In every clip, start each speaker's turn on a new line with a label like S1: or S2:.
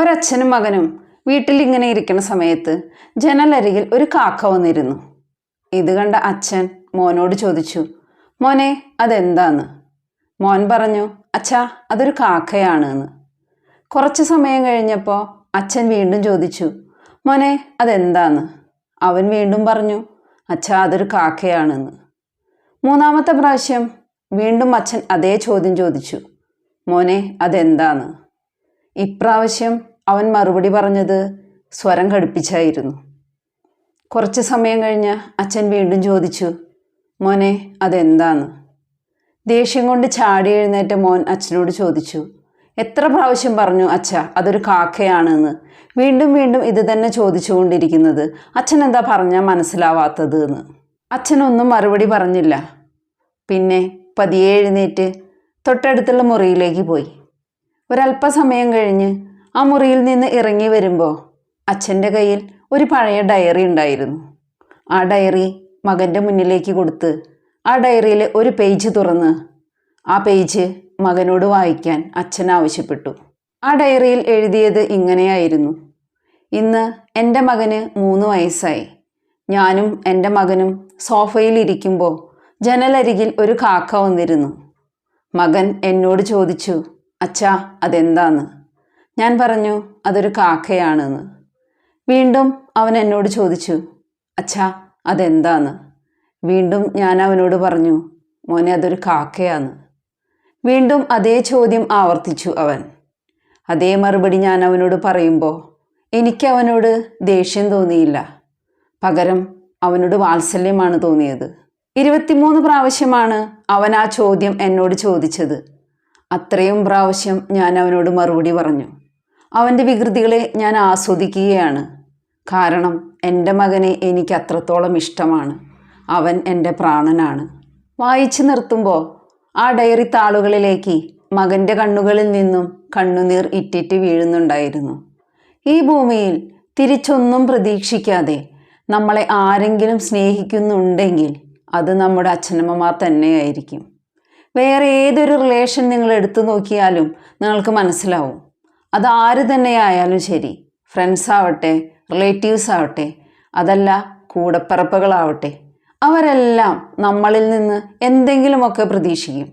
S1: ഒരച്ഛനും മകനും വീട്ടിൽ ഇങ്ങനെ ഇരിക്കുന്ന സമയത്ത് ജനലരികിൽ ഒരു കാക്ക വന്നിരുന്നു. ഇത് കണ്ട അച്ഛൻ മോനോട് ചോദിച്ചു, മോനെ അതെന്താന്ന്? മോൻ പറഞ്ഞു, അച്ഛാ അതൊരു കാക്കയാണ് എന്ന്. കുറച്ച് സമയം കഴിഞ്ഞപ്പോൾ അച്ഛൻ വീണ്ടും ചോദിച്ചു, മോനെ അതെന്താന്ന്? അവൻ വീണ്ടും പറഞ്ഞു, അച്ഛാ അതൊരു കാക്കയാണെന്ന്. മൂന്നാമത്തെ പ്രാവശ്യം വീണ്ടും അച്ഛൻ അതേ ചോദ്യം ചോദിച്ചു, മോനെ അതെന്താന്ന്? ഇപ്രാവശ്യം അവൻ മറുപടി പറഞ്ഞത് സ്വരം കടുപ്പിച്ചായിരുന്നു. കുറച്ച് സമയം കഴിഞ്ഞ് അച്ഛൻ വീണ്ടും ചോദിച്ചു, മോനെ അതെന്താന്ന്? ദേഷ്യം കൊണ്ട് ചാടി എഴുന്നേറ്റ മോൻ അച്ഛനോട് ചോദിച്ചു, എത്ര പ്രാവശ്യം പറഞ്ഞു അച്ഛ അതൊരു കാക്കയാണെന്ന്? വീണ്ടും വീണ്ടും ഇത് തന്നെ ചോദിച്ചുകൊണ്ടിരിക്കുന്നത്, അച്ഛൻ എന്താ പറഞ്ഞാൽ മനസ്സിലാവാത്തത് എന്ന്. അച്ഛനൊന്നും മറുപടി പറഞ്ഞില്ല. പിന്നെ പതിയെ എഴുന്നേറ്റ് തൊട്ടടുത്തുള്ള മുറിയിലേക്ക് പോയി. ഒരല്പസമയം കഴിഞ്ഞ് ആ മുറിയിൽ നിന്ന് ഇറങ്ങി വരുമ്പോൾ അച്ഛൻ്റെ കയ്യിൽ ഒരു പഴയ ഡയറി ഉണ്ടായിരുന്നു. ആ ഡയറി മകൻ്റെ മുന്നിലേക്ക് കൊടുത്ത് ആ ഡയറിയിലെ ഒരു പേജ് തുറന്ന് ആ പേജ് മകനോട് വായിക്കാൻ അച്ഛൻ ആവശ്യപ്പെട്ടു. ആ ഡയറിയിൽ എഴുതിയത് ഇങ്ങനെയായിരുന്നു: ഇന്ന് എൻ്റെ മകന് 3 വയസ്സായി. ഞാനും എൻ്റെ മകനും സോഫയിൽ ഇരിക്കുമ്പോൾ ജനലരികിൽ ഒരു കാക്ക വന്നിരുന്നു. മകൻ എന്നോട് ചോദിച്ചു, അച്ഛാ അതെന്താന്ന്? ഞാൻ പറഞ്ഞു, അതൊരു കാക്കയാണെന്ന്. വീണ്ടും അവൻ എന്നോട് ചോദിച്ചു, അച്ഛാ അതെന്താന്ന്? വീണ്ടും ഞാൻ അവനോട് പറഞ്ഞു, മോനെ അതൊരു കാക്കയാന്ന്. വീണ്ടും അതേ ചോദ്യം ആവർത്തിച്ചു അവൻ. അതേ മറുപടി ഞാൻ അവനോട് പറയുമ്പോൾ എനിക്ക് അവനോട് ദേഷ്യം തോന്നിയില്ല. പകരം അവനോട് വാത്സല്യമാണ് തോന്നിയത്. 23 പ്രാവശ്യമാണ് അവൻ ആ ചോദ്യം എന്നോട് ചോദിച്ചത്. അത്രയും പ്രാവശ്യം ഞാൻ അവനോട് മറുപടി പറഞ്ഞു. അവൻ്റെ വികൃതികളെ ഞാൻ ആസ്വദിക്കുകയാണ്. കാരണം എൻ്റെ മകനെ എനിക്ക് അത്രത്തോളം ഇഷ്ടമാണ്. അവൻ എൻ്റെ പ്രാണനാണ്. വായിച്ചു നിർത്തുമ്പോൾ ആ ഡയറി താളുകളിലേക്ക് മകൻ്റെ കണ്ണുകളിൽ നിന്നും കണ്ണുനീർ ഇറ്റിറ്റ് വീഴുന്നുണ്ടായിരുന്നു. ഈ ഭൂമിയിൽ തിരിച്ചൊന്നും പ്രതീക്ഷിക്കാതെ നമ്മളെ ആരെങ്കിലും സ്നേഹിക്കുന്നുണ്ടെങ്കിൽ അത് നമ്മുടെ അച്ഛനമ്മമാർ തന്നെയായിരിക്കും. വേറെ ഏതൊരു റിലേഷൻ നിങ്ങൾ എടുത്തു നോക്കിയാലും നിങ്ങൾക്ക് മനസ്സിലാവും. അതാര് തന്നെയായാലും ശരി, ഫ്രണ്ട്സ് ആവട്ടെ, റിലേറ്റീവ്സ് ആവട്ടെ, അതല്ല കൂടപ്പിറപ്പുകളാവട്ടെ, അവരെല്ലാം നമ്മളിൽ നിന്ന് എന്തെങ്കിലുമൊക്കെ പ്രതീക്ഷിക്കും.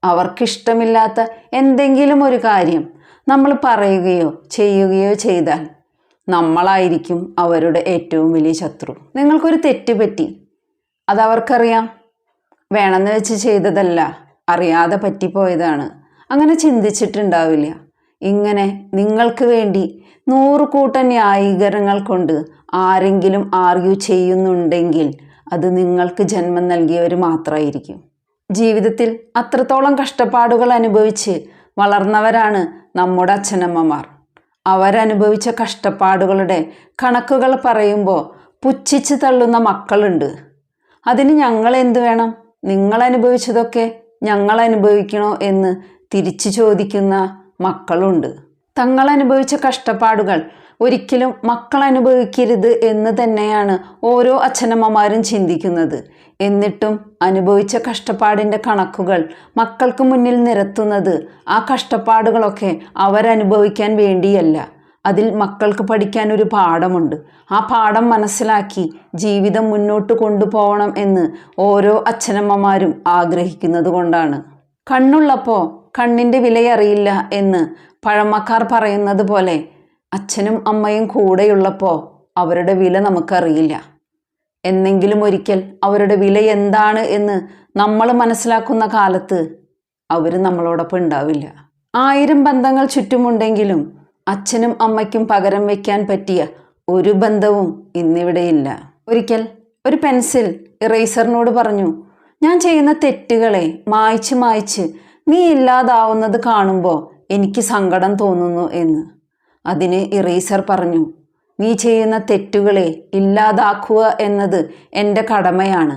S1: അവർക്കിഷ്ടമില്ലാത്ത എന്തെങ്കിലും ഒരു കാര്യം നമ്മൾ പറയുകയോ ചെയ്യുകയോ ചെയ്താൽ നമ്മളായിരിക്കും അവരുടെ ഏറ്റവും വലിയ ശത്രു. നിങ്ങൾക്കൊരു തെറ്റ് പറ്റി, അതവർക്കറിയാം. വേണമെന്ന് വെച്ച് ചെയ്തതല്ല, അറിയാതെ പറ്റിപ്പോയതാണ്. അങ്ങനെ ചിന്തിച്ചിട്ടുണ്ടാവില്ല. ഇങ്ങനെ നിങ്ങൾക്ക് വേണ്ടി 100 കൂട്ടം ന്യായീകരണങ്ങൾ കൊണ്ട് ആരെങ്കിലും ആർഗ്യൂ ചെയ്യുന്നുണ്ടെങ്കിൽ അത് നിങ്ങൾക്ക് ജന്മം നൽകിയവർ മാത്രമായിരിക്കും. ജീവിതത്തിൽ അത്രത്തോളം കഷ്ടപ്പാടുകൾ അനുഭവിച്ച് വളർന്നവരാണ് നമ്മുടെ അച്ഛനമ്മമാർ. അവരനുഭവിച്ച കഷ്ടപ്പാടുകളുടെ കണക്കുകൾ പറയുമ്പോൾ പുച്ഛിച്ച് തള്ളുന്ന മക്കളുണ്ട്. അതിന് ഞങ്ങൾ എന്ത് വേണം? നിങ്ങൾ അനുഭവിച്ചതൊക്കെ ഞങ്ങൾ അനുഭവിക്കണോ എന്ന് തിരിച്ചു ചോദിക്കുന്ന മക്കളുണ്ട്. തങ്ങൾ അനുഭവിച്ച കഷ്ടപ്പാടുകൾ ഒരിക്കലും മക്കൾ അനുഭവിക്കരുത് എന്ന് തന്നെയാണ് ഓരോ അച്ഛനമ്മമാരും ചിന്തിക്കുന്നത്. എന്നിട്ടും അനുഭവിച്ച കഷ്ടപ്പാടിൻ്റെ കണക്കുകൾ മക്കൾക്ക് മുന്നിൽ നിരത്തുന്നത് ആ കഷ്ടപ്പാടുകളൊക്കെ അവരനുഭവിക്കാൻ വേണ്ടിയല്ല. അതിൽ മക്കൾക്ക് പഠിക്കാൻ ഒരു പാഠമുണ്ട്. ആ പാഠം മനസ്സിലാക്കി ജീവിതം മുന്നോട്ട് കൊണ്ടുപോകണം എന്ന് ഓരോ അച്ഛനമ്മമാരും ആഗ്രഹിക്കുന്നത് കൊണ്ടാണ്. കണ്ണുള്ളപ്പോൾ കണ്ണിൻ്റെ വിലയറിയില്ല എന്ന് പഴമക്കാർ പറയുന്നത് പോലെ അച്ഛനും അമ്മയും കൂടെയുള്ളപ്പോൾ അവരുടെ വില നമുക്കറിയില്ല. എന്നെങ്കിലും ഒരിക്കൽ അവരുടെ വില എന്താണ് എന്ന് നമ്മൾ മനസ്സിലാക്കുന്ന കാലത്ത് അവർ നമ്മളോടൊപ്പം ഉണ്ടാവില്ല. 1000 ബന്ധങ്ങൾ ചുറ്റുമുണ്ടെങ്കിലും അച്ഛനും അമ്മയ്ക്കും പകരം വയ്ക്കാൻ പറ്റിയ ഒരു ബന്ധവും ഇന്നിവിടെയില്ല. ഒരിക്കൽ ഒരു പെൻസിൽ ഇറേസറിനോട് പറഞ്ഞു, ഞാൻ ചെയ്യുന്ന തെറ്റുകളെ മായ്ച്ച് മായ്ച്ച് നീ ഇല്ലാതാവുന്നത് കാണുമ്പോൾ എനിക്ക് സങ്കടം തോന്നുന്നു എന്ന്. അതിന് ഇറേസർ പറഞ്ഞു, നീ ചെയ്യുന്ന തെറ്റുകളെ ഇല്ലാതാക്കുക എന്നത് എൻ്റെ കടമയാണ്.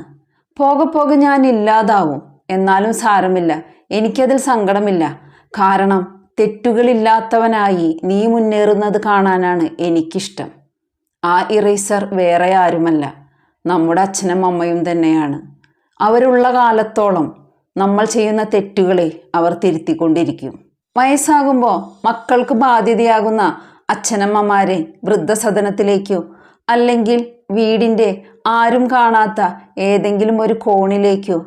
S1: പോകെ പോകെ ഞാൻ ഇല്ലാതാവും, എന്നാലും സാരമില്ല, എനിക്കതിൽ സങ്കടമില്ല. കാരണം തെറ്റുകളില്ലാത്തവനായി നീ മുന്നേറുന്നത് കാണാനാണ് എനിക്കിഷ്ടം. ആ ഇറേസർ വേറെ ആരുമല്ല, നമ്മുടെ അച്ഛനും അമ്മയും തന്നെയാണ്. അവരുള്ള കാലത്തോളം നമ്മൾ ചെയ്യുന്ന തെറ്റുകളെ അവർ തിരുത്തിക്കൊണ്ടിരിക്കും. വയസ്സാകുമ്പോൾ മക്കൾക്ക് ബാധ്യതയാകുന്ന അച്ഛനമ്മമാരെ വൃദ്ധസദനത്തിലേക്കോ അല്ലെങ്കിൽ വീടിൻ്റെ ആരും കാണാത്ത ഏതെങ്കിലും ഒരു കോണിലേക്കോ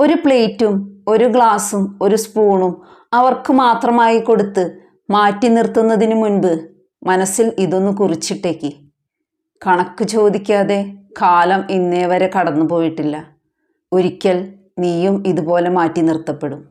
S1: ഒരു പ്ലേറ്റും ഒരു ഗ്ലാസും ഒരു സ്പൂണും അവർക്ക് മാത്രമായി കൊടുത്ത് മാറ്റി നിർത്തുന്നതിന് മുൻപ് മനസ്സിൽ ഇതൊന്ന് കുറിച്ചിട്ടേക്ക്. കണക്ക് ചോദിക്കാതെ കാലം ഇന്നേ വരെ കടന്നു പോയിട്ടില്ല. ഒരിക്കൽ നീയും ഇതുപോലെ മാറ്റി നിർത്തപ്പെടും.